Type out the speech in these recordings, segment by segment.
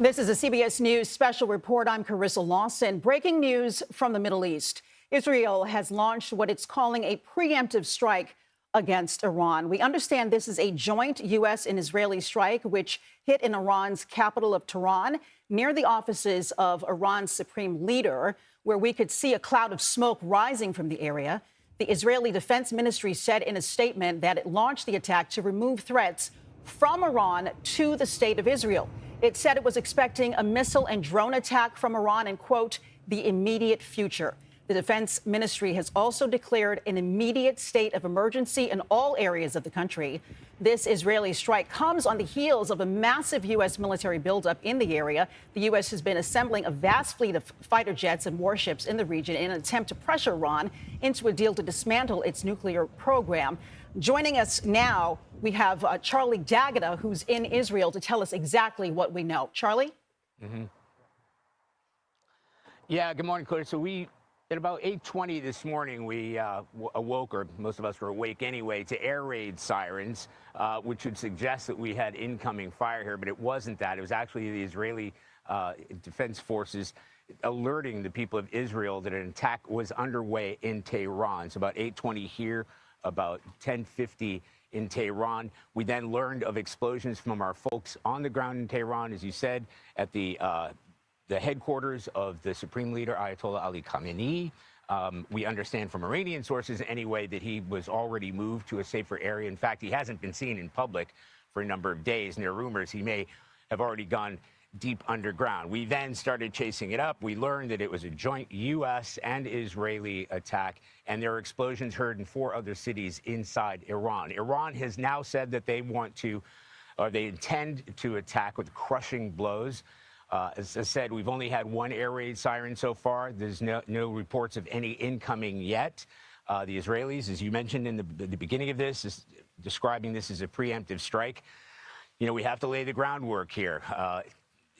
This is a CBS News special report. I'm Carissa Lawson. Breaking news from the Middle East. Israel has launched what it's calling a preemptive strike against Iran. We understand this is a joint U.S. and Israeli strike, which hit in Iran's capital of Tehran, near the offices of Iran's supreme leader, where we could see a cloud of smoke rising from the area. The Israeli Defense Ministry said in a statement that it launched the attack to remove threats from Iran to the state of Israel. It said it was expecting a missile and drone attack from Iran in, quote, the immediate future. The Defense Ministry has also declared an immediate state of emergency in all areas of the country. This Israeli strike comes on the heels of a massive U.S. military buildup in the area. The U.S. has been assembling a vast fleet of fighter jets and warships in the region in an attempt to pressure Iran into a deal to dismantle its nuclear program. Joining us now, we have Charlie D'Agata, who's in Israel, to tell us exactly what we know. Charlie? Yeah, good morning, Claire. So at about 8:20 this morning, we awoke, or most of us were awake anyway, to air raid sirens, which would suggest that we had incoming fire here, but it wasn't that. It was actually the Israeli Defense Forces alerting the people of Israel that an attack was underway in Tehran. So about 8:20 here, about 10:50 in Tehran. We then learned of explosions from our folks on the ground in Tehran, as you said, at the headquarters of the Supreme Leader, Ayatollah Ali Khamenei. We understand from Iranian sources anyway that he was already moved to a safer area. In fact, he hasn't been seen in public for a number of days. And there are rumors he may have already gone deep underground. We then started chasing it up. We learned that it was a joint U.S. and Israeli attack, and there are explosions heard in 4 other cities inside Iran. Iran has now said that they want to, or they intend to attack with crushing blows. As I said, we've only had 1 air raid siren so far. There's no reports of any incoming yet. The Israelis, as you mentioned in the beginning of this, is describing this as a preemptive strike. You know, we have to lay the groundwork here.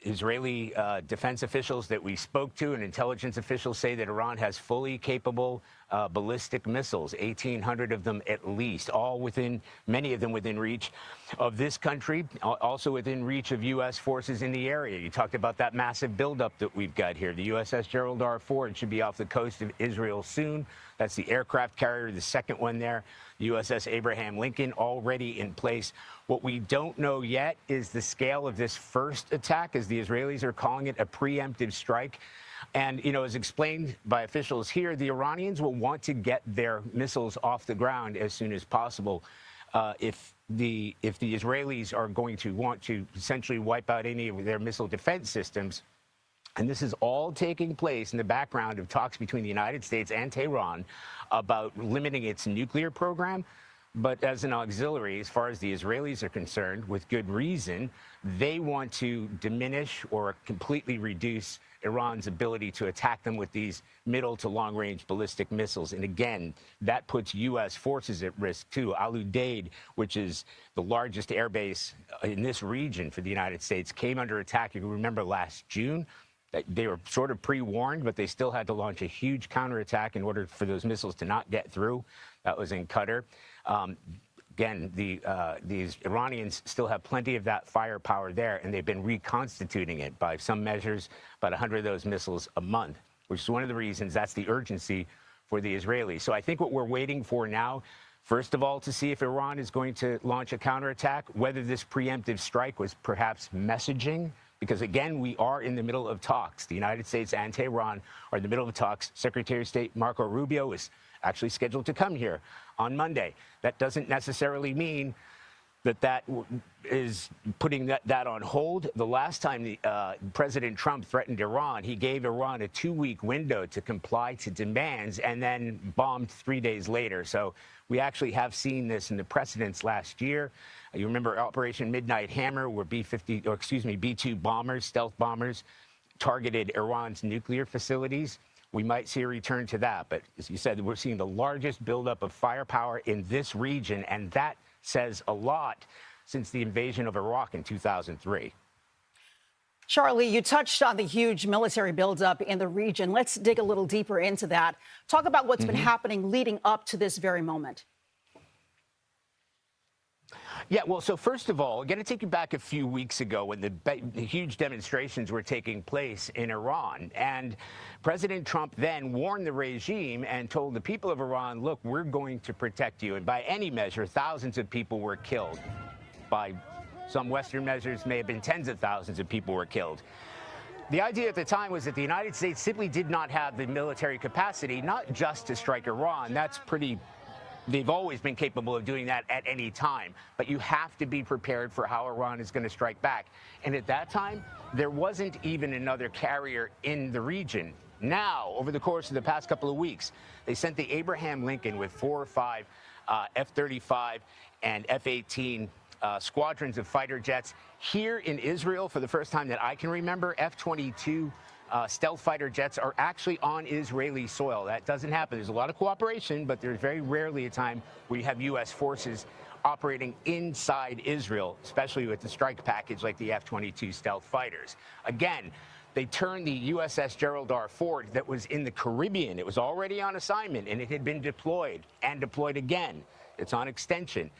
Israeli defense officials that we spoke to and intelligence officials say that Iran has fully capable ballistic missiles, 1,800 of them at least, many of them within reach of this country, also within reach of U.S. forces in the area. You talked about that massive buildup that we've got here. The USS Gerald R. Ford should be off the coast of Israel soon. That's the aircraft carrier, the second one there. USS Abraham Lincoln already in place. What we don't know yet is the scale of this first attack, as the Israelis are calling it, a preemptive strike. And, you know, as explained by officials here, the Iranians will want to get their missiles off the ground as soon as possible. If the Israelis are going to want to essentially wipe out any of their missile defense systems, and this is all taking place in the background of talks between the United States and Tehran about limiting its nuclear program. But as an auxiliary, as far as the Israelis are concerned, with good reason, they want to diminish or completely reduce Iran's ability to attack them with these middle to long-range ballistic missiles. And again, that puts U.S. forces at risk, too. Al Udeid, which is the largest airbase in this region for the United States, came under attack, you can remember, last June. They were sort of pre-warned, but they still had to launch a huge counterattack in order for those missiles to not get through. That was in Qatar. Again, these Iranians still have plenty of that firepower there, and they've been reconstituting it by some measures, about 100 of those missiles a month, which is one of the reasons that's the urgency for the Israelis. So I think what we're waiting for now, first of all, to see if Iran is going to launch a counterattack, whether this preemptive strike was perhaps messaging, because, again, we are in the middle of talks. The United States and Tehran are in the middle of talks. Secretary of State Marco Rubio is actually scheduled to come here on Monday. That doesn't necessarily mean that is putting that on hold. The last time President Trump threatened Iran, he gave Iran a 2-week window to comply to demands and then bombed 3 days later. So we actually have seen this in the precedents last year. You remember Operation Midnight Hammer, where B-2 bombers, stealth bombers, targeted Iran's nuclear facilities. We might see a return to that. But as you said, we're seeing the largest buildup of firepower in this region, and that says a lot since the invasion of Iraq in 2003. Charlie, you touched on the huge military buildup in the region. Let's dig a little deeper into that. Talk about what's been happening leading up to this very moment. Yeah, well, so first of all, I'm going to take you back a few weeks ago when the huge demonstrations were taking place in Iran. And President Trump then warned the regime and told the people of Iran, look, we're going to protect you. And by any measure, thousands of people were killed. By some Western measures, may have been tens of thousands of people were killed. The idea at the time was that the United States simply did not have the military capacity, not just to strike Iran. That's pretty. They've always been capable of doing that at any time, but you have to be prepared for how Iran is going to strike back. And at that time, there wasn't even another carrier in the region. Now, over the course of the past couple of weeks, they sent the Abraham Lincoln with 4 or 5 F-35 and F-18 squadrons of fighter jets here in Israel for the first time that I can remember. F-22 stealth fighter jets are actually on Israeli soil. That doesn't happen. There's a lot of cooperation, but there's very rarely a time where you have U.S. forces operating inside Israel, especially with the strike package like the F-22 stealth fighters. Again, they turned the USS Gerald R. Ford that was in the Caribbean. It was already on assignment, and it had been deployed and deployed again. It's on extension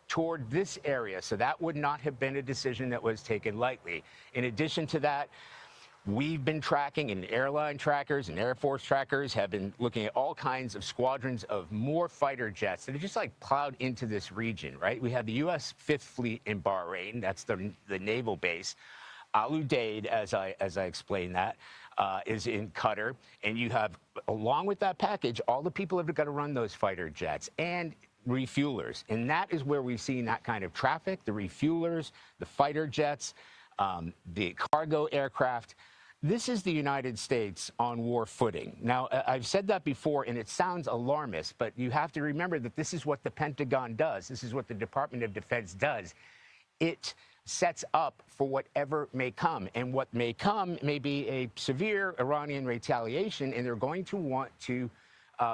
toward this area. So that would not have been a decision that was taken lightly. In addition to that, we've been tracking, and airline trackers and Air Force trackers have been looking at all kinds of squadrons of more fighter jets that are just like plowed into this region, right? We have the U.S. Fifth Fleet in Bahrain. That's the naval base. Al Udeid, as I explained that, is in Qatar. And you have, along with that package, all the people that have got to run those fighter jets and refuelers. And that is where we've seen that kind of traffic, the refuelers, the fighter jets, the cargo aircraft. This is the United States on war footing. Now, I've said that before, and it sounds alarmist, but you have to remember that this is what the Pentagon does. This is what the Department of Defense does. It sets up for whatever may come. And what may come may be a severe Iranian retaliation, and they're going to want to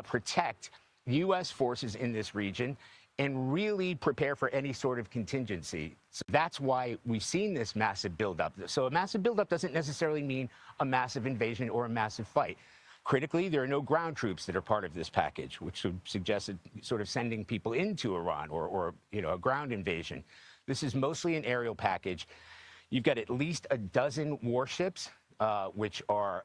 protect U.S. forces in this region and really prepare for any sort of contingency. So that's why we've seen this massive buildup. So a massive buildup doesn't necessarily mean a massive invasion or a massive fight. Critically, there are no ground troops that are part of this package, which would suggest sort of sending people into Iran or a ground invasion. This is mostly an aerial package. You've got at least a dozen warships, which are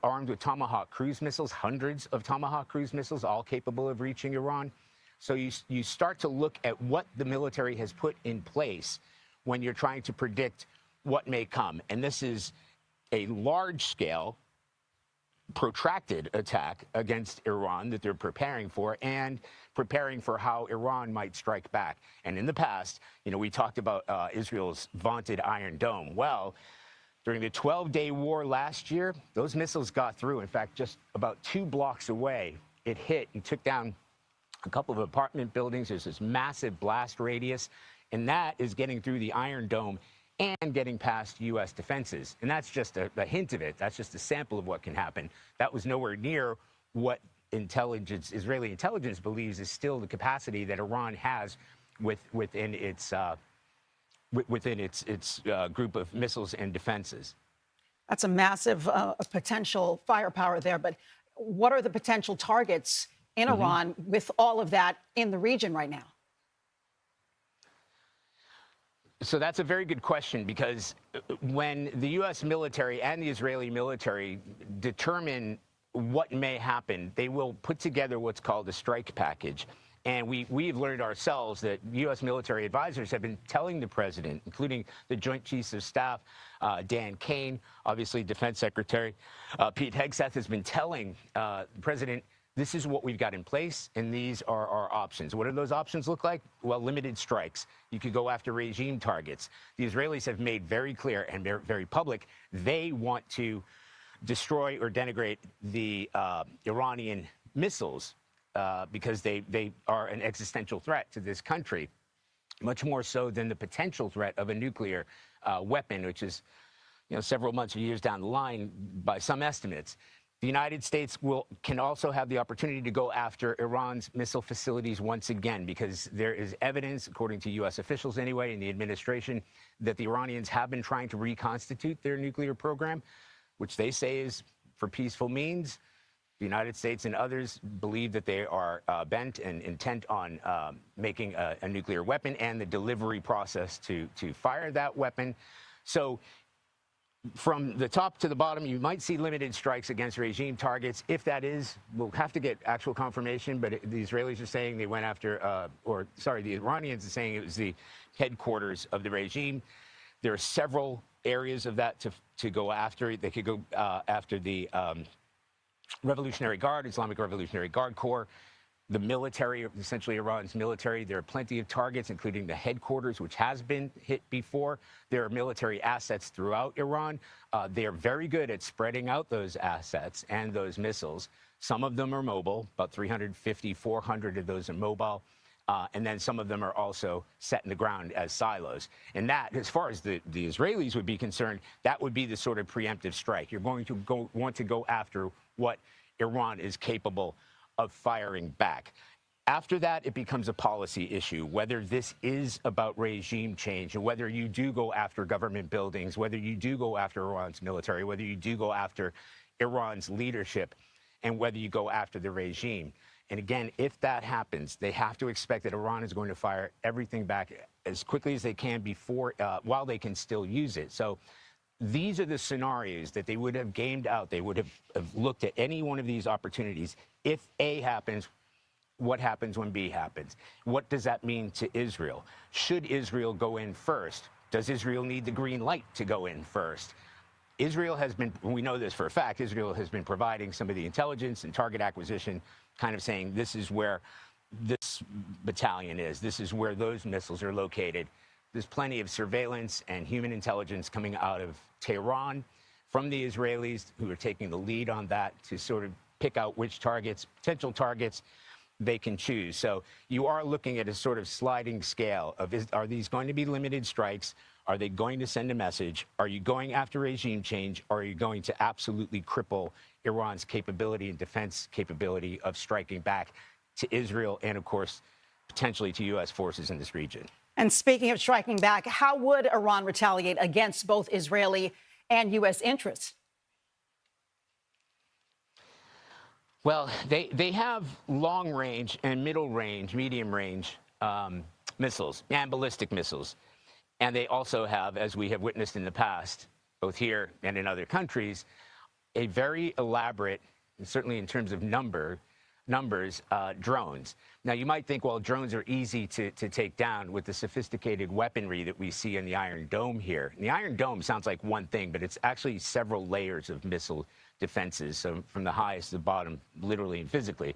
armed with Tomahawk cruise missiles, hundreds of Tomahawk cruise missiles, all capable of reaching Iran. So you start to look at what the military has put in place when you're trying to predict what may come. And this is a large-scale, protracted attack against Iran that they're preparing for, and preparing for how Iran might strike back. And in the past, we talked about Israel's vaunted Iron Dome. Well, during the 12-day war last year, those missiles got through. In fact, just about 2 blocks away, it hit and took down a couple of apartment buildings. There's this massive blast radius, and that is getting through the Iron Dome and getting past U.S. defenses. And that's just a hint of it. That's just a sample of what can happen. That was nowhere near what Israeli intelligence believes is still the capacity that Iran has within its group of missiles and defenses. That's a massive potential firepower there. But what are the potential targets in Iran with all of that in the region right now? So that's a very good question, because when the U.S. military and the Israeli military determine what may happen, they will put together what's called a strike package. And we've learned ourselves that U.S. military advisors have been telling the president, including the Joint Chiefs of Staff, Dan Kane, obviously Defense Secretary, Pete Hegseth has been telling the president, this is what we've got in place, and these are our options. What do those options look like? Well, limited strikes. You could go after regime targets. The Israelis have made very clear and very public, they want to destroy or denigrate the Iranian missiles because they are an existential threat to this country, much more so than the potential threat of a nuclear weapon, which is several months or years down the line by some estimates. The United States can also have the opportunity to go after Iran's missile facilities once again, because there is evidence, according to U.S. officials anyway, in the administration, that the Iranians have been trying to reconstitute their nuclear program, which they say is for peaceful means. the United States and others believe that they are bent and intent on making a nuclear weapon and the delivery process to fire that weapon. So from the top to the bottom, you might see limited strikes against regime targets. If that is, we'll have to get actual confirmation, but the Israelis are saying they went after, the Iranians are saying it was the headquarters of the regime. There are several areas of that to go after. They could go after the Revolutionary Guard, Islamic Revolutionary Guard Corps, the military, essentially Iran's military. There are plenty of targets, including the headquarters, which has been hit before. There are military assets throughout Iran. They are very good at spreading out those assets and those missiles. Some of them are mobile, about 350, 400 of those are mobile. And then some of them are also set in the ground as silos. And that, as far as the Israelis would be concerned, that would be the sort of preemptive strike. You're going to want to go after what Iran is capable of firing back. After that, it becomes a policy issue, whether this is about regime change, and whether you do go after government buildings, whether you do go after Iran's military, whether you do go after Iran's leadership, and whether you go after the regime. And again, if that happens, they have to expect that Iran is going to fire everything back as quickly as they can before, while they can still use it. So these are the scenarios that they would have gamed out. They would have looked at any one of these opportunities. If A happens, what happens when B happens? What does that mean to Israel? Should Israel go in first? Does Israel need the green light to go in first? Israel has been, we know this for a fact, Israel has been providing some of the intelligence and target acquisition, kind of saying this is where this battalion is, this is where those missiles are located. There's plenty of surveillance and human intelligence coming out of Tehran from the Israelis, who are taking the lead on that to sort of pick out which targets, potential targets, they can choose. So you are looking at a sort of sliding scale of, are these going to be limited strikes? Are they going to send a message? Are you going after regime change? Or are you going to absolutely cripple Iran's capability and defense capability of striking back to Israel and, of course, potentially to U.S. forces in this region? And speaking of striking back, how would Iran retaliate against both Israeli and U.S. interests? Well, they have long-range and middle-range, medium-range missiles and ballistic missiles. And they also have, as we have witnessed in the past, both here and in other countries, a very elaborate, and certainly in terms of numbers, drones. Now, you might think, well, drones are easy to take down with the sophisticated weaponry that we see in the Iron Dome here. And the Iron Dome sounds like one thing, but it's actually several layers of missile defenses, so from the highest to the bottom, literally and physically,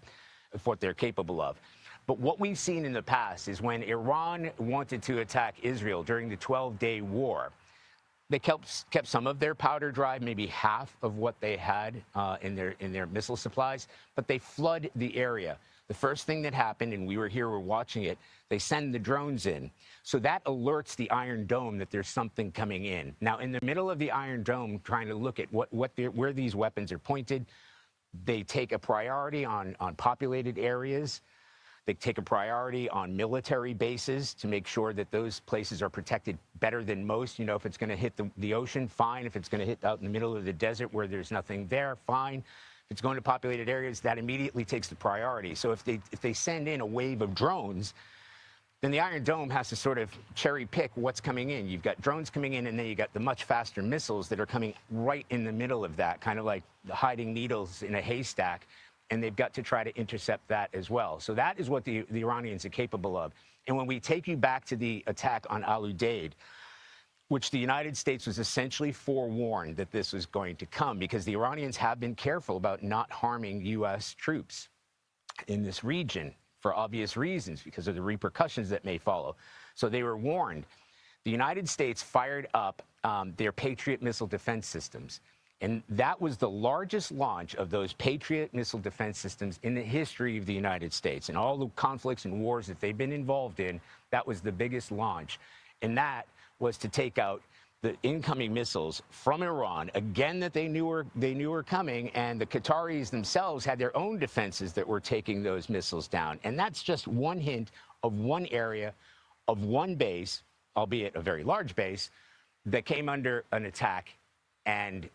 of what they're capable of. But what we've seen in the past is when Iran wanted to attack Israel during the 12-day war, they kept some of their powder dry, maybe half of what they had in their missile supplies, but they flood the area. The first thing that happened, and we were here, we're watching it, they send the drones in. So that alerts the Iron Dome that there's something coming in. Now, in the middle of the Iron Dome, trying to look at where these weapons are pointed, they take a priority on populated areas. They take a priority on military bases to make sure that those places are protected better than most. You know, if it's going to hit the ocean, fine. If it's going to hit out in the middle of the desert where there's nothing there, fine. If it's going to populated areas, that immediately takes the priority. So if they send in a wave of drones, then the Iron Dome has to sort of cherry pick what's coming in. You've got drones coming in, and then you've got the much faster missiles that are coming right in the middle of that, kind of like hiding needles in a haystack. And they've got to try to intercept that as well. So that is what the Iranians are capable of. And when we take you back to the attack on Al-Udeid, which the United States was essentially forewarned that this was going to come, because the Iranians have been careful about not harming U.S. troops in this region for obvious reasons, because of the repercussions that may follow. So they were warned. The United States fired up their Patriot missile defense systems. And that was the largest launch of those Patriot missile defense systems in the history of the United States. And all the conflicts and wars that they've been involved in, that was the biggest launch. And that was to take out the incoming missiles from Iran, again, that they knew were coming. And the Qataris themselves had their own defenses that were taking those missiles down. And that's just one hint of one area, of one base, albeit a very large base, that came under an attack. And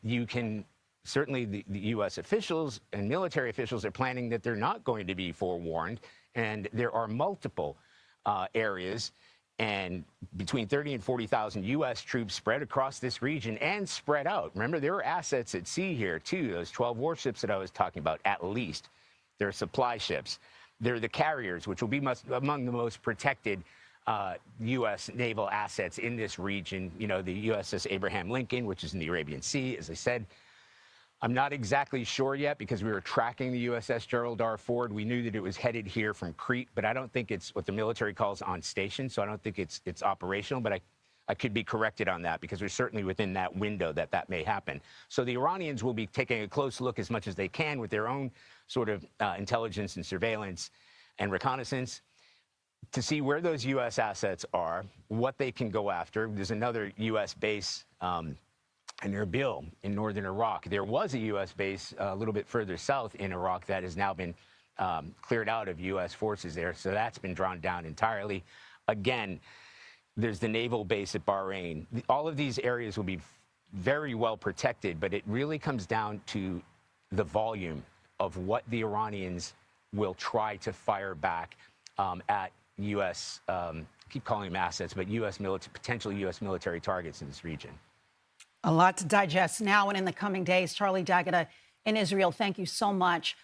you can certainly the U.S. officials and military officials are planning that they're not going to be forewarned. And there are multiple areas and between 30 and 40,000 U.S. troops spread across this region and spread out. Remember, there are assets at sea here, too, those 12 warships that I was talking about, at least. There are supply ships. There are the carriers, which will be among the most protected U.S. naval assets in this region. You know, the USS Abraham Lincoln, which is in the Arabian Sea, as I said. I'm not exactly sure yet because we were tracking the USS Gerald R. Ford. We knew that it was headed here from Crete, but I don't think it's what the military calls on station, so I don't think it's operational, but I could be corrected on that because we're certainly within that window that may happen. So the Iranians will be taking a close look as much as they can with their own sort of intelligence and surveillance and reconnaissance to see where those U.S. assets are, what they can go after. There's another U.S. base in Erbil in northern Iraq. There was a U.S. base a little bit further south in Iraq that has now been cleared out of U.S. forces there, so that's been drawn down entirely. Again, there's the naval base at Bahrain. All of these areas will be very well protected, but it really comes down to the volume of what the Iranians will try to fire back at U.S., keep calling them assets, but potential U.S. military targets in this region. A lot to digest now and in the coming days. Charlie D'Agata in Israel, thank you so much.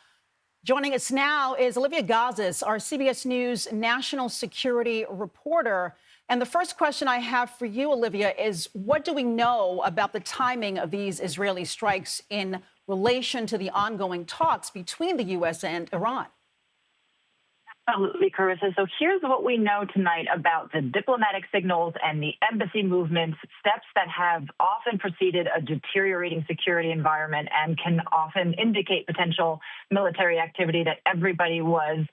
Joining us now is Olivia Gazis, our CBS News national security reporter. And the first question I have for you, Olivia, is what do we know about the timing of these Israeli strikes in relation to the ongoing talks between the U.S. and Iran? Absolutely, Carissa. So here's what we know tonight about the diplomatic signals and the embassy movements, steps that have often preceded a deteriorating security environment and can often indicate potential military activity that everybody was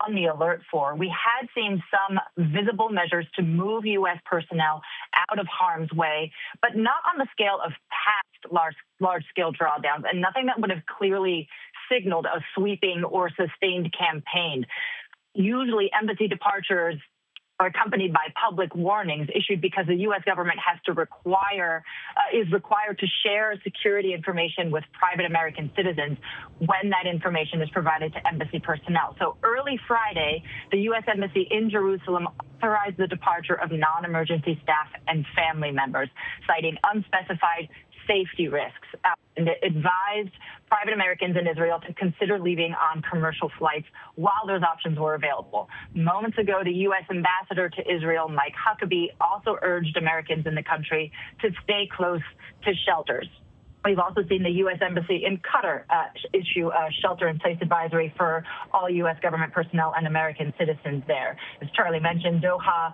on the alert for. We had seen some visible measures to move U.S. personnel out of harm's way, but not on the scale of past large-scale drawdowns, and nothing that would have clearly signaled a sweeping or sustained campaign. Usually embassy departures are accompanied by public warnings issued because the U.S. government is required to share security information with private American citizens when that information is provided to embassy personnel. So early Friday, the U.S. Embassy in Jerusalem authorized the departure of non-emergency staff and family members, citing unspecified safety risks, and it advised private Americans in Israel to consider leaving on commercial flights while those options were available. Moments ago, the U.S. ambassador to Israel, Mike Huckabee, also urged Americans in the country to stay close to shelters. We've also seen the U.S. Embassy in Qatar issue a shelter-in-place advisory for all U.S. government personnel and American citizens there. As Charlie mentioned, Doha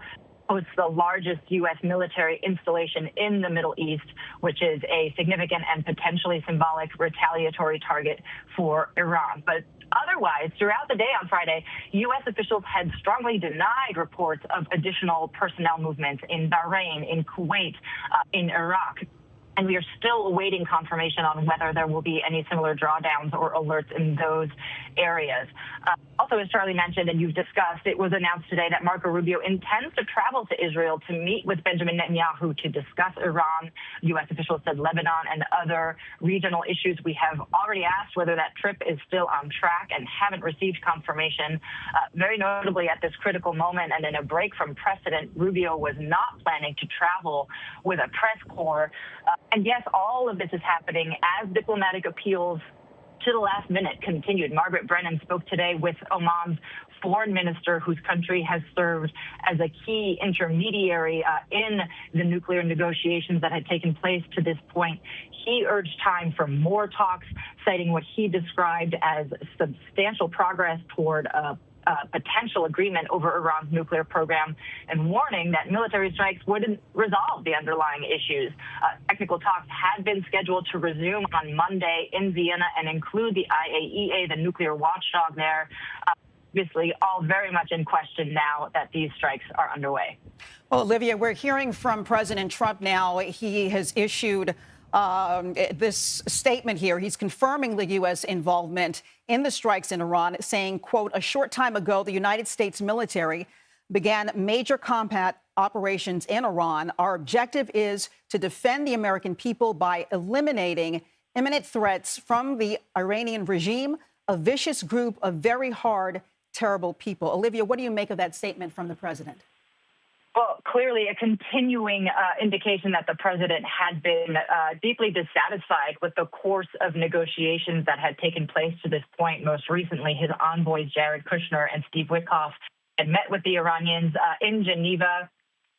hosts the largest U.S. military installation in the Middle East, which is a significant and potentially symbolic retaliatory target for Iran. But otherwise, throughout the day on Friday, U.S. officials had strongly denied reports of additional personnel movements in Bahrain, in Kuwait, in Iraq. And we are still awaiting confirmation on whether there will be any similar drawdowns or alerts in those areas. Also, as Charlie mentioned and you've discussed, it was announced today that Marco Rubio intends to travel to Israel to meet with Benjamin Netanyahu to discuss Iran. U.S. officials said Lebanon and other regional issues. We have already asked whether that trip is still on track and haven't received confirmation. Very notably, at this critical moment and in a break from precedent, Rubio was not planning to travel with a press corps. And yes, all of this is happening as diplomatic appeals to the last minute continued. Margaret Brennan spoke today with Oman's foreign minister, whose country has served as a key intermediary in the nuclear negotiations that had taken place to this point. He urged time for more talks, citing what he described as substantial progress toward potential agreement over Iran's nuclear program, and warning that military strikes wouldn't resolve the underlying issues. Technical talks had been scheduled to resume on Monday in Vienna and include the IAEA, the nuclear watchdog there. Obviously, all very much in question now that these strikes are underway. Well, Olivia, we're hearing from President Trump now. He has issued this statement here. He's confirming the U.S. involvement in the strikes in Iran, saying, quote, a short time ago, the United States military began major combat operations in Iran. Our objective is to defend the American people by eliminating imminent threats from the Iranian regime, a vicious group of very hard, terrible people. Olivia, what do you make of that statement from the president? Well, clearly a continuing indication that the president had been deeply dissatisfied with the course of negotiations that had taken place to this point. Most recently, his envoys, Jared Kushner and Steve Witkoff, had met with the Iranians in Geneva.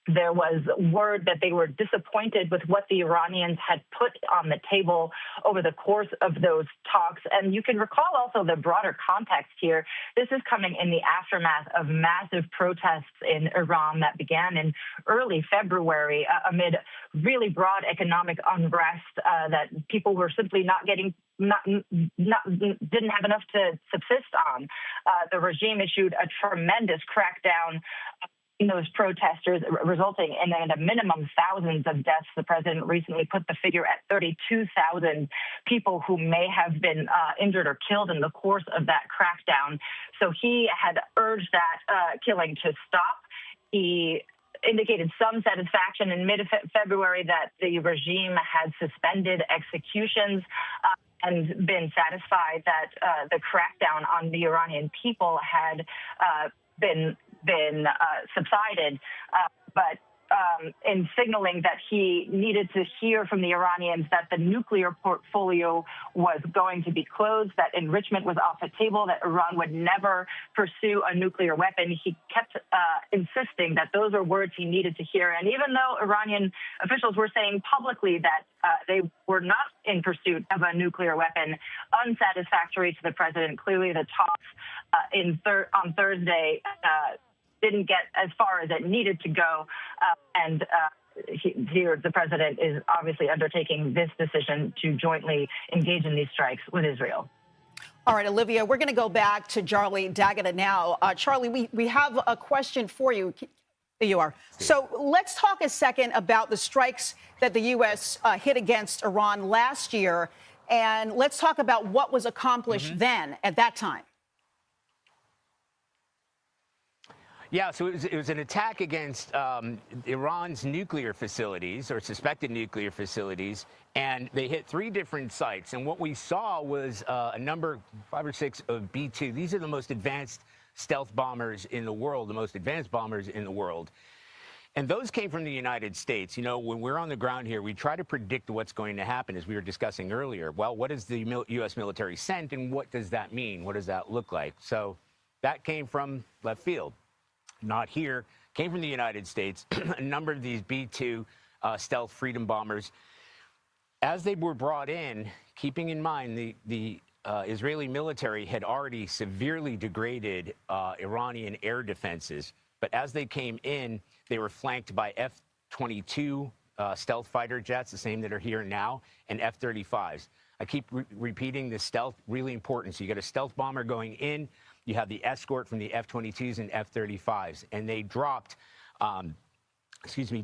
There was word that they were disappointed with what the Iranians had put on the table over the course of those talks. And you can recall also the broader context here. This is coming in the aftermath of massive protests in Iran that began in early February amid really broad economic unrest that people were simply didn't have enough to subsist on. The regime issued a tremendous crackdown those protesters, resulting in at a minimum thousands of deaths. The president recently put the figure at 32,000 people who may have been injured or killed in the course of that crackdown. So he had urged that killing to stop. He indicated some satisfaction in mid-February that the regime had suspended executions and been satisfied that the crackdown on the Iranian people had been subsided, but in signaling that he needed to hear from the Iranians that the nuclear portfolio was going to be closed, that enrichment was off the table, that Iran would never pursue a nuclear weapon. He kept insisting that those are words he needed to hear. And even though Iranian officials were saying publicly that they were not in pursuit of a nuclear weapon, unsatisfactory to the president, clearly the talks on Thursday didn't get as far as it needed to go. Here, the president is obviously undertaking this decision to jointly engage in these strikes with Israel. All right, Olivia, we're going to go back to Charlie D'Agata now. Charlie, we have a question for you. There you are. So let's talk a second about the strikes that the U.S. Hit against Iran last year. And let's talk about what was accomplished then at that time. Yeah, so it was an attack against Iran's nuclear facilities or suspected nuclear facilities, and they hit 3 different sites. And what we saw was a number, 5 or 6 of B-2. These are the most advanced stealth bombers in the world, the most advanced bombers in the world. And those came from the United States. You know, when we're on the ground here, we try to predict what's going to happen, as we were discussing earlier. Well, what is the U.S. military sent, and what does that mean? What does that look like? So that came from left field. Not here, came from the United States. A number of these B-2 stealth freedom bombers, as they were brought in, keeping in mind the Israeli military had already severely degraded Iranian air defenses. But as they came in, they were flanked by F-22 stealth fighter jets, the same that are here now, and F-35s. I keep repeating this stealth, really important. So you got a stealth bomber going in. You have the escort from the F-22s and F-35s, and they dropped,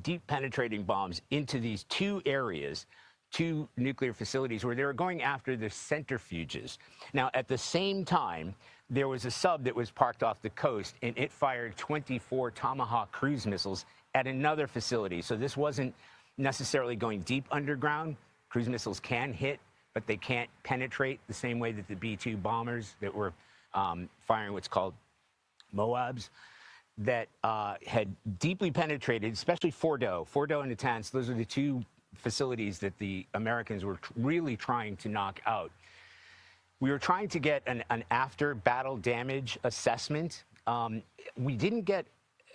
deep penetrating bombs into these 2 areas, 2 nuclear facilities where they were going after the centrifuges. Now, at the same time, there was a sub that was parked off the coast, and it fired 24 Tomahawk cruise missiles at another facility. So this wasn't necessarily going deep underground. Cruise missiles can hit, but they can't penetrate the same way that the B-2 bombers that were firing what's called Moabs that had deeply penetrated, especially Fordo and Natanz. Those are the 2 facilities that the Americans were really trying to knock out. We were trying to get an after-battle damage assessment. We didn't get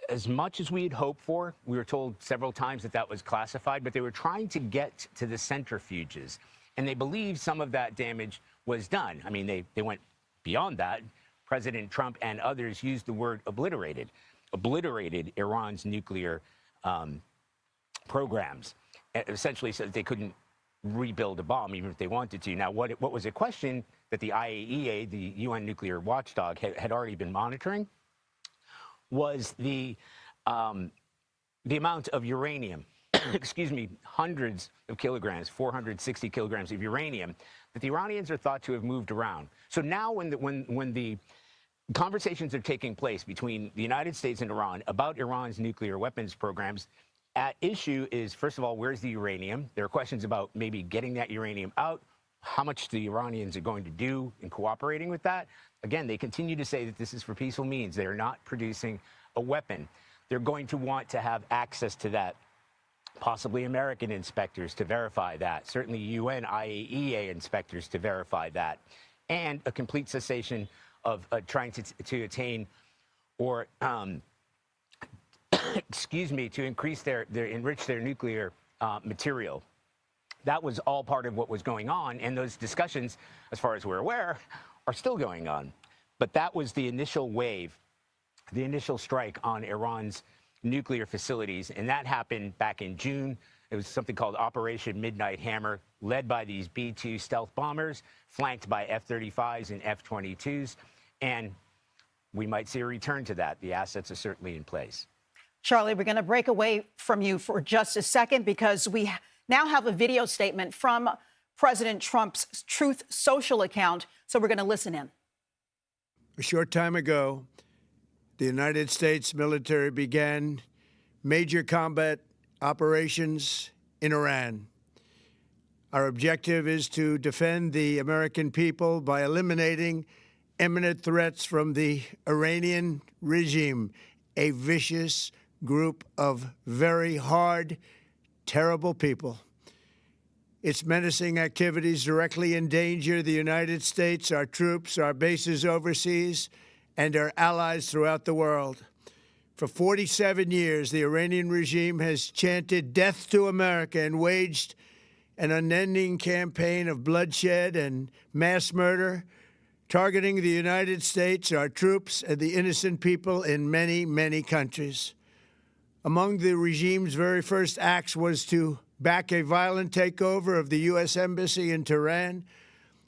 as much as we had hoped for. We were told several times that that was classified, but they were trying to get to the centrifuges, and they believed some of that damage was done. I mean, they went beyond that. President Trump and others used the word obliterated Iran's nuclear programs, essentially so that they couldn't rebuild a bomb even if they wanted to. Now, what was a question that the IAEA, the UN nuclear watchdog, had already been monitoring was the amount of uranium, hundreds of kilograms, 460 kilograms of uranium that the Iranians are thought to have moved around. So now when the conversations are taking place between the United States and Iran about Iran's nuclear weapons programs, at issue is, first of all, where's the uranium? There are questions about maybe getting that uranium out, how much the Iranians are going to do in cooperating with that. Again, they continue to say that this is for peaceful means. They are not producing a weapon. They're going to want to have access to that, possibly American inspectors to verify that, certainly UN IAEA inspectors to verify that, and a complete cessation of trying to attain or, excuse me, to increase enrich their nuclear material. That was all part of what was going on, and those discussions, as far as we're aware, are still going on. But that was the initial wave, the initial strike on Iran's nuclear facilities, and that happened back in June. It was something called Operation Midnight Hammer, led by these B-2 stealth bombers, flanked by F-35s and F-22s, and we might see a return to that. The assets are certainly in place. Charlie, we're going to break away from you for just a second because we now have a video statement from President Trump's Truth Social account, so we're going to listen in. A short time ago, the United States military began major combat operations in Iran. Our objective is to defend the American people by eliminating imminent threats from the Iranian regime, a vicious group of very hard, terrible people. Its menacing activities directly endanger the United States, our troops, our bases overseas, and our allies throughout the world. For 47 years, the Iranian regime has chanted death to America and waged an unending campaign of bloodshed and mass murder, targeting the United States, our troops, and the innocent people in many, many countries. Among the regime's very first acts was to back a violent takeover of the U.S. Embassy in Tehran,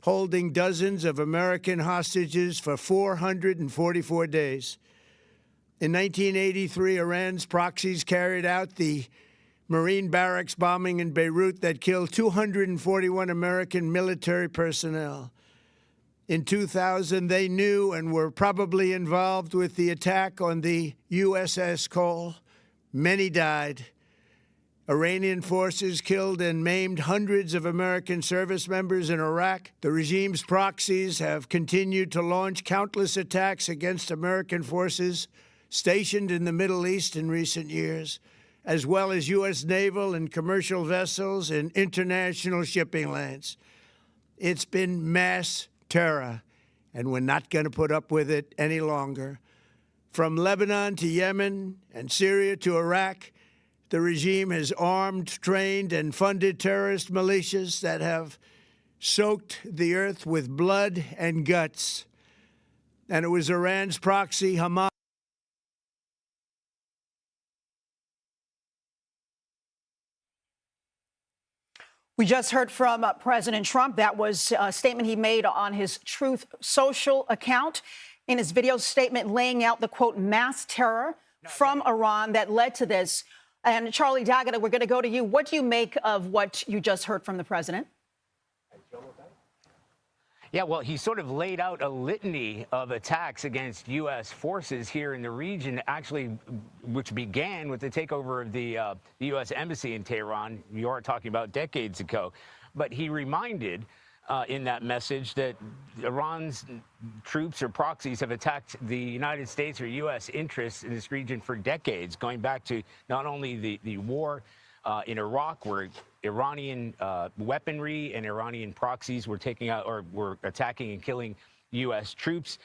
holding dozens of American hostages for 444 days. In 1983, Iran's proxies carried out the Marine barracks bombing in Beirut that killed 241 American military personnel. In 2000, they knew and were probably involved with the attack on the USS Cole. Many died. Iranian forces killed and maimed hundreds of American service members in Iraq. The regime's proxies have continued to launch countless attacks against American forces stationed in the Middle East in recent years, as well as U.S. naval and commercial vessels and international shipping lanes. It's been mass terror, and we're not going to put up with it any longer. From Lebanon to Yemen and Syria to Iraq, the regime has armed, trained, and funded terrorist militias that have soaked the earth with blood and guts. And it was Iran's proxy, Hamas. We just heard from President Trump. That was a statement he made on his Truth Social account. In his video statement laying out the, quote, mass terror from Iran that led to this. And Charlie D'Agata, we're going to go to you. What do you make of what you just heard from the president? Yeah, well, he sort of laid out a litany of attacks against U.S. forces here in the region, actually, which began with the takeover of the U.S. Embassy in Tehran. You are talking about decades ago. But he reminded in that message that Iran's troops or proxies have attacked the United States or U.S. interests in this region for decades, going back to not only the war in Iraq, where Iranian weaponry and Iranian proxies were taking out or were attacking and killing U.S. troops.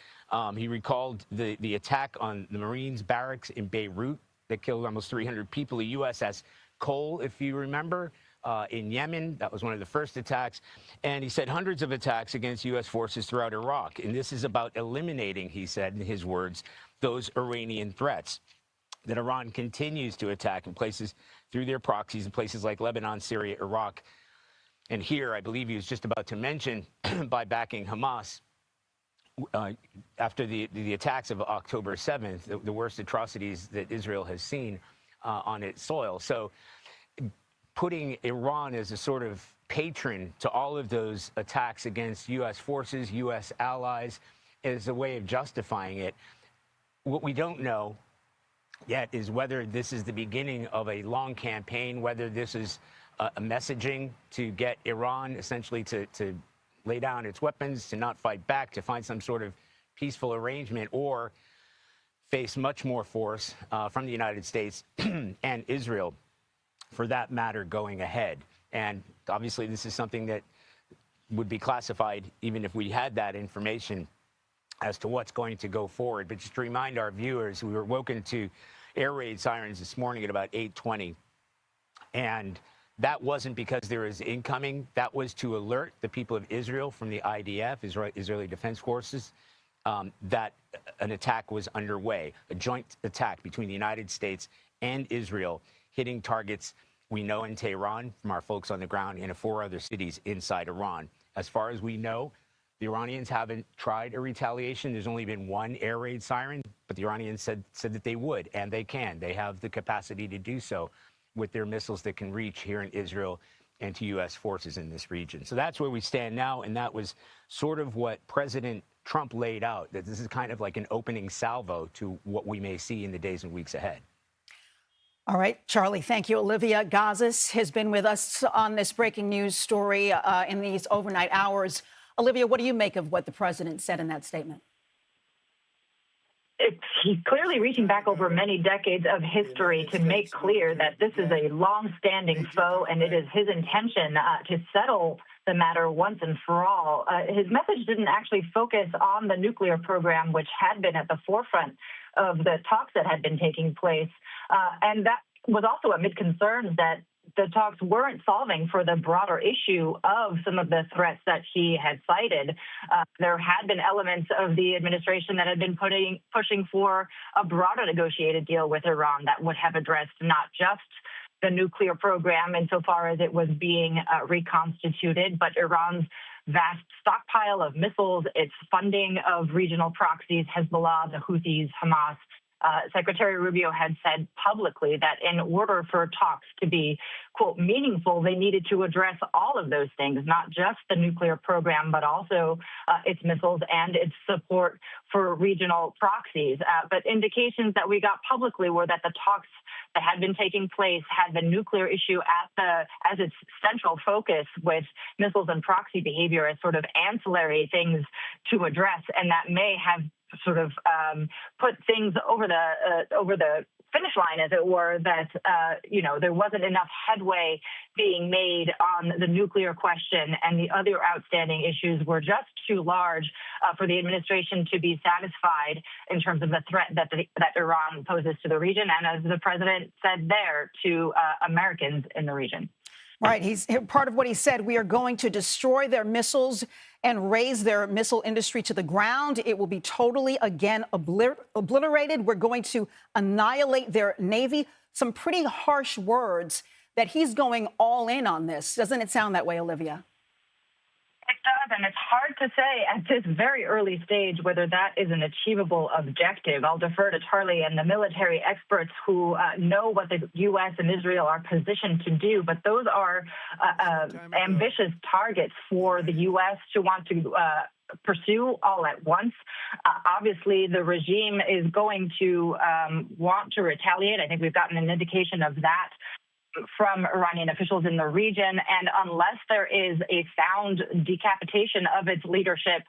He recalled the attack on the Marines barracks in Beirut that killed almost 300 people. The USS Cole, if you remember, in Yemen. That was one of the first attacks. And he said hundreds of attacks against U.S. forces throughout Iraq. And this is about eliminating, he said in his words, those Iranian threats that Iran continues to attack in places through their proxies in places like Lebanon, Syria, Iraq. And here, I believe he was just about to mention, by backing Hamas, after the attacks of October 7th, the worst atrocities that Israel has seen on its soil. So putting Iran as a sort of patron to all of those attacks against U.S. forces, U.S. allies, is a way of justifying it. What we don't know yet is whether this is the beginning of a long campaign, whether this is a messaging to get Iran essentially to lay down its weapons, to not fight back, to find some sort of peaceful arrangement, or face much more force from the United States and Israel, for that matter, going ahead. And obviously, this is something that would be classified even if we had that information as to what's going to go forward. But just to remind our viewers, we were woken to air raid sirens this morning at about 8:20. And that wasn't because there was incoming. That was to alert the people of Israel from the IDF, Israeli Defense Forces, that an attack was underway, a joint attack between the United States and Israel, hitting targets we know in Tehran from our folks on the ground and in 4 other cities inside Iran. As far as we know, the Iranians haven't tried a retaliation. There's only been 1 air raid siren, but the Iranians said that they would, and they can. They have the capacity to do so with their missiles that can reach here in Israel and to U.S. forces in this region. So that's where we stand now, and that was sort of what President Trump laid out, that this is kind of like an opening salvo to what we may see in the days and weeks ahead. All right, Charlie, thank you. Olivia Gazis has been with us on this breaking news story in these overnight hours. Olivia, what do you make of what the president said in that statement? He's clearly reaching back over many decades of history to make clear that this is a long-standing foe, and it is his intention to settle the matter once and for all. His message didn't actually focus on the nuclear program, which had been at the forefront of the talks that had been taking place. And that was also amid concerns that the talks weren't solving for the broader issue of some of the threats that he had cited. There had been elements of the administration that had been pushing for a broader negotiated deal with Iran that would have addressed not just the nuclear program insofar as it was being reconstituted, but Iran's vast stockpile of missiles, its funding of regional proxies, Hezbollah, the Houthis, Hamas. Secretary Rubio had said publicly that in order for talks to be, quote, meaningful, they needed to address all of those things, not just the nuclear program, but also its missiles and its support for regional proxies. But indications that we got publicly were that the talks that had been taking place had the nuclear issue as its central focus, with missiles and proxy behavior as sort of ancillary things to address, and that may have sort of put things over the finish line, as it were, that, there wasn't enough headway being made on the nuclear question, and the other outstanding issues were just too large for the administration to be satisfied in terms of the threat that Iran poses to the region, and as the president said there, to Americans in the region. Right. He's part of what he said. We are going to destroy their missiles and raise their missile industry to the ground. It will be totally, again, obliterated. We're going to annihilate their Navy. Some pretty harsh words that he's going all in on this. Doesn't it sound that way, Olivia? It does, and it's hard to say at this very early stage whether that is an achievable objective. I'll defer to Charlie and the military experts who know what the U.S. and Israel are positioned to do, but those are ambitious targets for the U.S. to want to pursue all at once. Obviously, the regime is going to want to retaliate. I think we've gotten an indication of that from Iranian officials in the region, and unless there is a sound decapitation of its leadership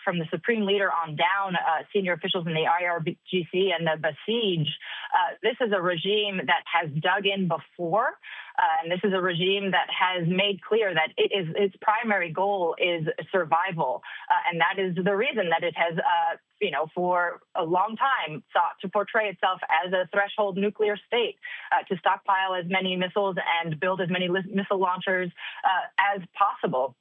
from the supreme leader on down, senior officials in the IRGC and the Basij, this is a regime that has dug in before, and this is a regime that has made clear that its primary goal is survival, and that is the reason that it has for a long time sought to portray itself as a threshold nuclear state, to stockpile as many missiles and build as many missile launchers as possible.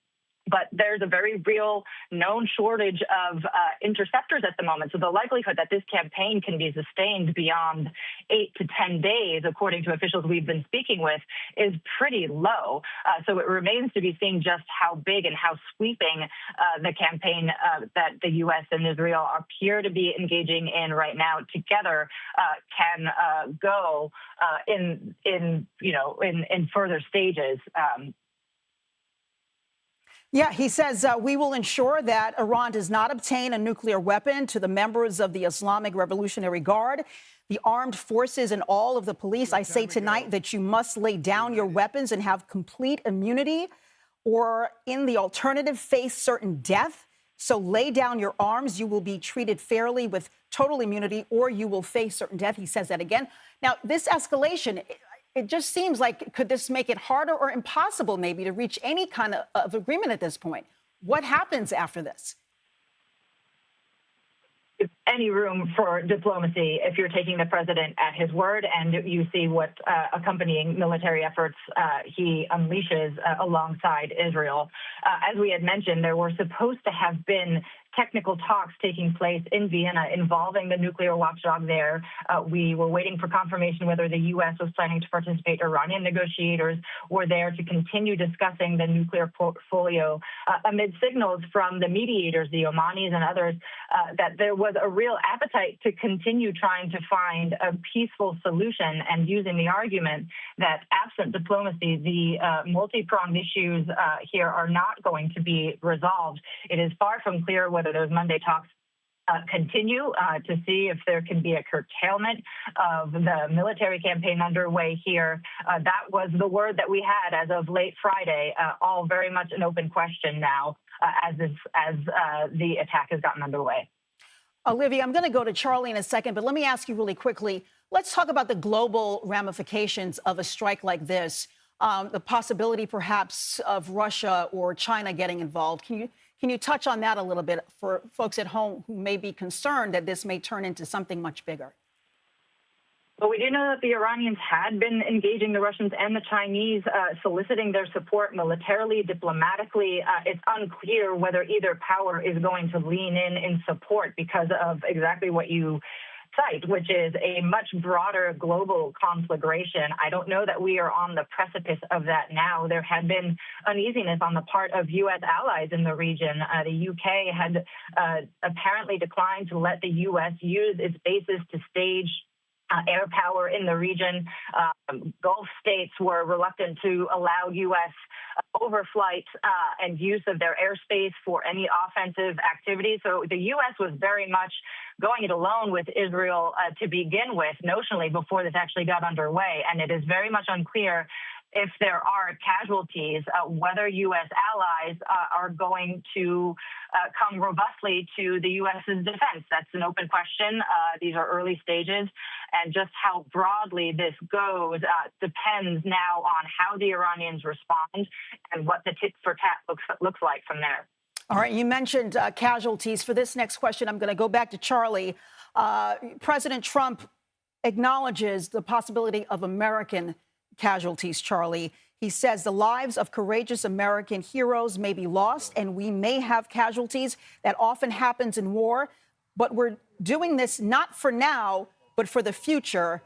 But there's a very real known shortage of interceptors at the moment. So the likelihood that this campaign can be sustained beyond 8 to 10 days, according to officials we've been speaking with, is pretty low. So it remains to be seen just how big and how sweeping the campaign that the U.S. and Israel appear to be engaging in right now together can go in further stages. Yeah, he says we will ensure that Iran does not obtain a nuclear weapon. To the members of the Islamic Revolutionary Guard, the armed forces, and all of the police, I say tonight that you must lay down your weapons and have complete immunity. or in the alternative, face certain death. So lay down your arms. You will be treated fairly with total immunity, or you will face certain death. He says that again. Now, this escalation, it just seems like, could this make it harder or impossible maybe to reach any kind of agreement at this point? What happens after this? Any room for diplomacy if you're taking the president at his word and you see what accompanying military efforts he unleashes alongside Israel. As we had mentioned, there were supposed to have been technical talks taking place in Vienna involving the nuclear watchdog there. We were waiting for confirmation whether the U.S. was planning to participate. Iranian negotiators were there to continue discussing the nuclear portfolio amid signals from the mediators, the Omanis and others, that there was a real appetite to continue trying to find a peaceful solution, and using the argument that absent diplomacy, the multi-pronged issues here are not going to be resolved. It is far from clear whether those Monday talks continue to see if there can be a curtailment of the military campaign underway here. That was the word that we had as of late Friday, all very much an open question now as the attack has gotten underway. Olivia, I'm going to go to Charlie in a second, but let me ask you really quickly. Let's talk about the global ramifications of a strike like this, the possibility perhaps of Russia or China getting involved. Can you touch on that a little bit for folks at home who may be concerned that this may turn into something much bigger? Well, we do know that the Iranians had been engaging the Russians and the Chinese, soliciting their support militarily, diplomatically. It's unclear whether either power is going to lean in support because of exactly what you cite, which is a much broader global conflagration. I don't know that we are on the precipice of that now. There had been uneasiness on the part of U.S. allies in the region. The U.K. had apparently declined to let the U.S. use its bases to stage air power in the region. Gulf states were reluctant to allow U.S. overflight and use of their airspace for any offensive activity. So the U.S. was very much going it alone with Israel to begin with, notionally, before this actually got underway. And it is very much unclear if there are casualties, whether U.S. allies are going to come robustly to the U.S.'s defense. That's an open question. These are early stages. And just how broadly this goes depends now on how the Iranians respond and what the tit for tat looks like from there. All right, you mentioned casualties. For this next question, I'm going to go back to Charlie. President Trump acknowledges the possibility of American casualties, Charlie. He says the lives of courageous American heroes may be lost and we may have casualties. That often happens in war. But we're doing this not for now, but for the future.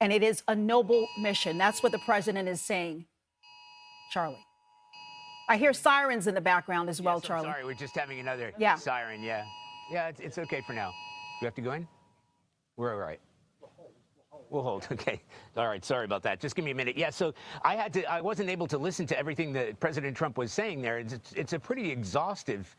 And it is a noble mission. That's what the president is saying, Charlie. I hear sirens in the background as well, yes, Charlie. Sorry, we're just having another siren. Yeah, it's okay for now. We have to go in? We're all right. We'll hold. Okay. All right. Sorry about that. Just give me a minute. Yeah. So I wasn't able to listen to everything that President Trump was saying there. It's a pretty exhaustive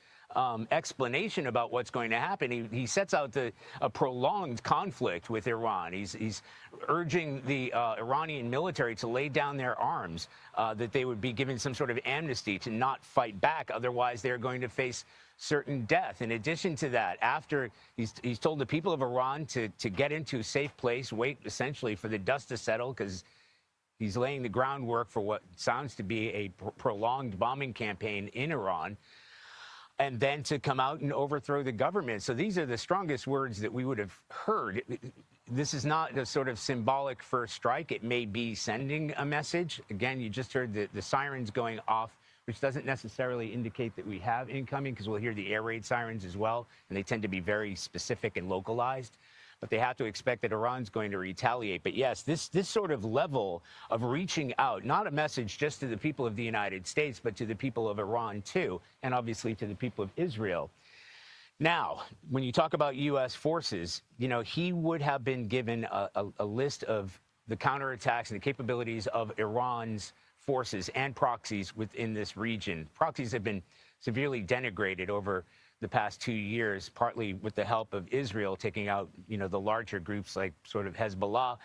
explanation about what's going to happen. He sets out a prolonged conflict with Iran. He's urging the Iranian military to lay down their arms, that they would be given some sort of amnesty to not fight back. Otherwise, they're going to face certain death. In addition to that, after he's told the people of Iran to get into a safe place, wait essentially for the dust to settle, because he's laying the groundwork for what sounds to be a prolonged bombing campaign in Iran, and then to come out and overthrow the government. So these are the strongest words that we would have heard. This is not a sort of symbolic first strike. It may be sending a message. Again, you just heard the sirens going off, which doesn't necessarily indicate that we have incoming, because we'll hear the air raid sirens as well, and they tend to be very specific and localized. But they have to expect that Iran's going to retaliate. But yes, this sort of level of reaching out, not a message just to the people of the United States, but to the people of Iran too, and obviously to the people of Israel. Now, when you talk about U.S. forces, you know, he would have been given a list of the counterattacks and the capabilities of Iran's forces and proxies within this region. Proxies have been severely denigrated over the past 2 years, partly with the help of Israel taking out, you know, the larger groups like sort of Hezbollah,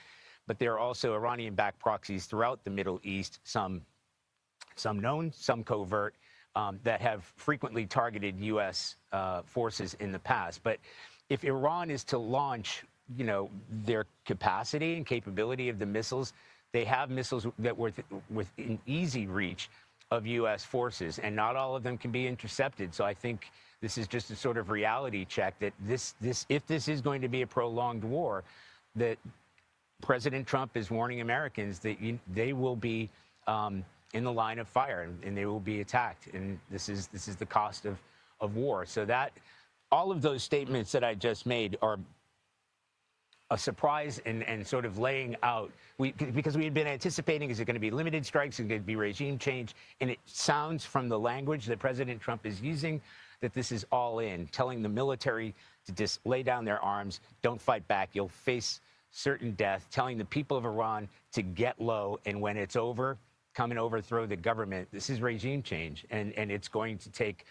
but there are also Iranian-backed proxies throughout the Middle East, some some known, some covert, that have frequently targeted U.S. Forces in the past. But if Iran is to launch, their capacity and capability of the missiles, they have missiles that were within easy reach of U.S. forces, and not all of them can be intercepted. So I think this is just a sort of reality check that if this is going to be a prolonged war, that President Trump is warning Americans that they will be in the line of fire and they will be attacked. And this is the cost of war. So that all of those statements that I just made are a surprise and sort of laying out, because we had been anticipating, is it going to be limited strikes, is it going to be regime change? And it sounds from the language that President Trump is using that this is all in, telling the military to just lay down their arms, don't fight back, you'll face certain death, telling the people of Iran to get low, and when it's over, come and overthrow the government. This is regime change, and it's going to take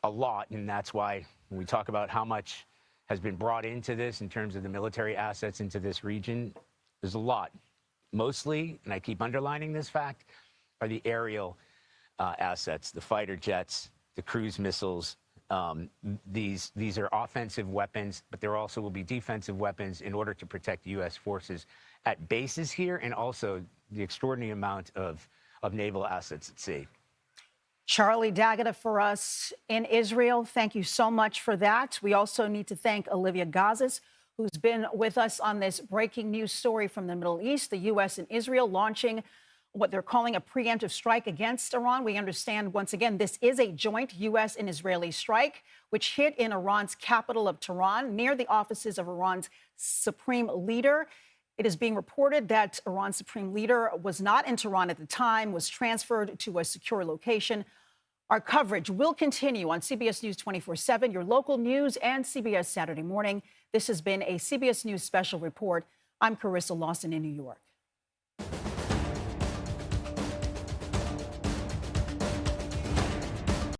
a lot, and that's why when we talk about how much has been brought into this in terms of the military assets into this region, there's a lot. Mostly, and I keep underlining this fact, are the aerial assets, the fighter jets, the cruise missiles. These are offensive weapons, but there also will be defensive weapons in order to protect U.S. forces at bases here, and also the extraordinary amount of naval assets at sea. Charlie D'Agata for us in Israel. Thank you so much for that. We also need to thank Olivia Gazis, who's been with us on this breaking news story from the Middle East. The U.S. and Israel launching what they're calling a preemptive strike against Iran. We understand, once again, this is a joint U.S. and Israeli strike, which hit in Iran's capital of Tehran, near the offices of Iran's supreme leader. It is being reported that Iran's supreme leader was not in Tehran at the time, was transferred to a secure location. Our coverage will continue on CBS News 24/7, your local news, and CBS Saturday Morning. This has been a CBS News special report. I'm Carissa Lawson in New York.